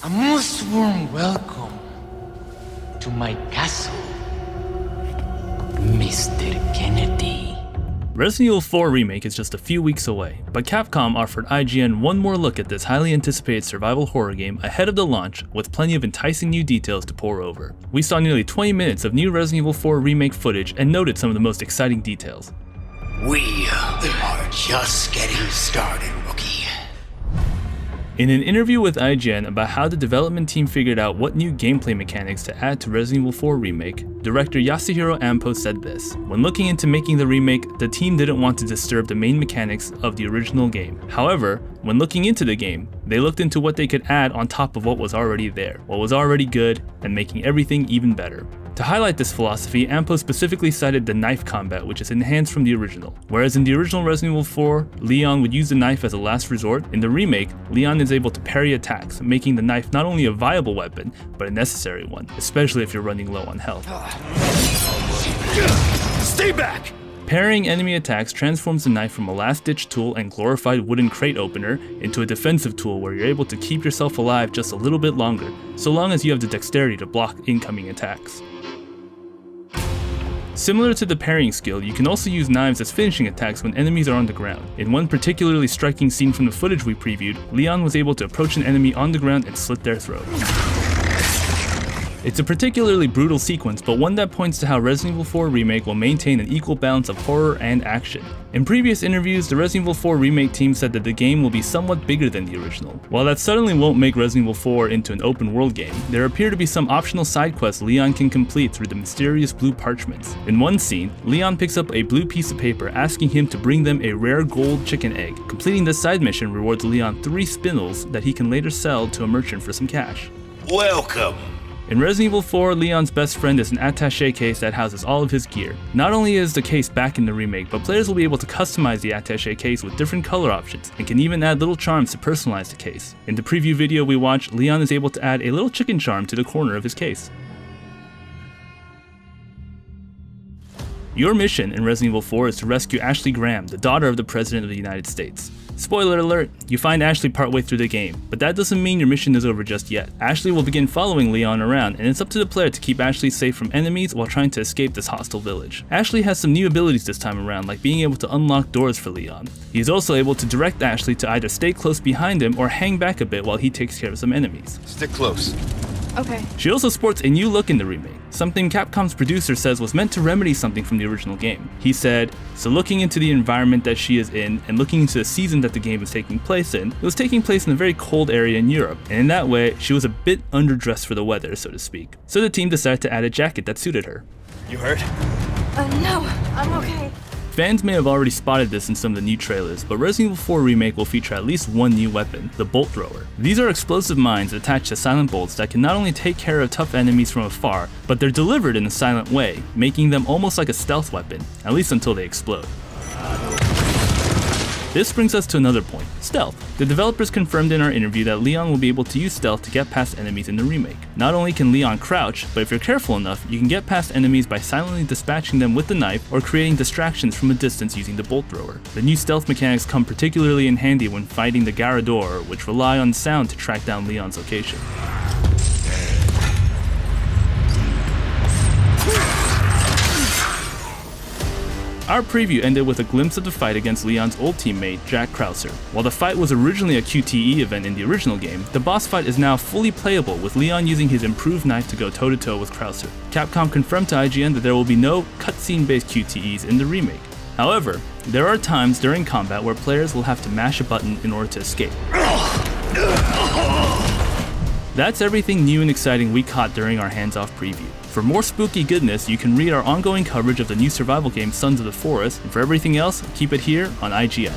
A most warm welcome to my castle, Mr. Kennedy. Resident Evil 4 Remake is just a few weeks away, but Capcom offered IGN one more look at this highly anticipated survival horror game ahead of the launch with plenty of enticing new details to pore over. We saw nearly 20 minutes of new Resident Evil 4 Remake footage and noted some of the most exciting details. We are just getting started, rookie. In an interview with IGN about how the development team figured out what new gameplay mechanics to add to Resident Evil 4 Remake, director Yasuhiro Ampo said this: "When looking into making the remake, the team didn't want to disturb the main mechanics of the original game. However, when looking into the game, they looked into what they could add on top of what was already there, what was already good, and making everything even better." To highlight this philosophy, Ampo specifically cited the knife combat, which is enhanced from the original. Whereas in the original Resident Evil 4, Leon would use the knife as a last resort, in the remake, Leon is able to parry attacks, making the knife not only a viable weapon, but a necessary one, especially if you're running low on health. Stay back! Parrying enemy attacks transforms the knife from a last-ditch tool and glorified wooden crate opener into a defensive tool where you're able to keep yourself alive just a little bit longer, so long as you have the dexterity to block incoming attacks. Similar to the parrying skill, you can also use knives as finishing attacks when enemies are on the ground. In one particularly striking scene from the footage we previewed, Leon was able to approach an enemy on the ground and slit their throat. It's a particularly brutal sequence, but one that points to how Resident Evil 4 Remake will maintain an equal balance of horror and action. In previous interviews, the Resident Evil 4 Remake team said that the game will be somewhat bigger than the original. While that certainly won't make Resident Evil 4 into an open world game, there appear to be some optional side quests Leon can complete through the mysterious blue parchments. In one scene, Leon picks up a blue piece of paper asking him to bring them a rare gold chicken egg. Completing this side mission rewards Leon 3 spindles that he can later sell to a merchant for some cash. Welcome. In Resident Evil 4, Leon's best friend is an attaché case that houses all of his gear. Not only is the case back in the remake, but players will be able to customize the attaché case with different color options, and can even add little charms to personalize the case. In the preview video we watched, Leon is able to add a little chicken charm to the corner of his case. Your mission in Resident Evil 4 is to rescue Ashley Graham, the daughter of the President of the United States. Spoiler alert, you find Ashley partway through the game, but that doesn't mean your mission is over just yet. Ashley will begin following Leon around, and it's up to the player to keep Ashley safe from enemies while trying to escape this hostile village. Ashley has some new abilities this time around, like being able to unlock doors for Leon. He is also able to direct Ashley to either stay close behind him or hang back a bit while he takes care of some enemies. Stick close. Okay. She also sports a new look in the remake, something Capcom's producer says was meant to remedy something from the original game. He said, "So looking into the environment that she is in, and looking into the season that the game is taking place in, it was taking place in a very cold area in Europe, and in that way, she was a bit underdressed for the weather, so to speak. So the team decided to add a jacket that suited her." You hurt? No, I'm okay. Fans may have already spotted this in some of the new trailers, but Resident Evil 4 Remake will feature at least one new weapon, the Bolt Thrower. These are explosive mines attached to silent bolts that can not only take care of tough enemies from afar, but they're delivered in a silent way, making them almost like a stealth weapon, at least until they explode. This brings us to another point, stealth. The developers confirmed in our interview that Leon will be able to use stealth to get past enemies in the remake. Not only can Leon crouch, but if you're careful enough, you can get past enemies by silently dispatching them with the knife or creating distractions from a distance using the Bolt Thrower. The new stealth mechanics come particularly in handy when fighting the Garrador, which rely on sound to track down Leon's location. Our preview ended with a glimpse of the fight against Leon's old teammate, Jack Krauser. While the fight was originally a QTE event in the original game, the boss fight is now fully playable with Leon using his improved knife to go toe-to-toe with Krauser. Capcom confirmed to IGN that there will be no cutscene-based QTEs in the remake. However, there are times during combat where players will have to mash a button in order to escape. That's everything new and exciting we caught during our hands-off preview. For more spooky goodness, you can read our ongoing coverage of the new survival game Sons of the Forest, and for everything else, keep it here on IGN.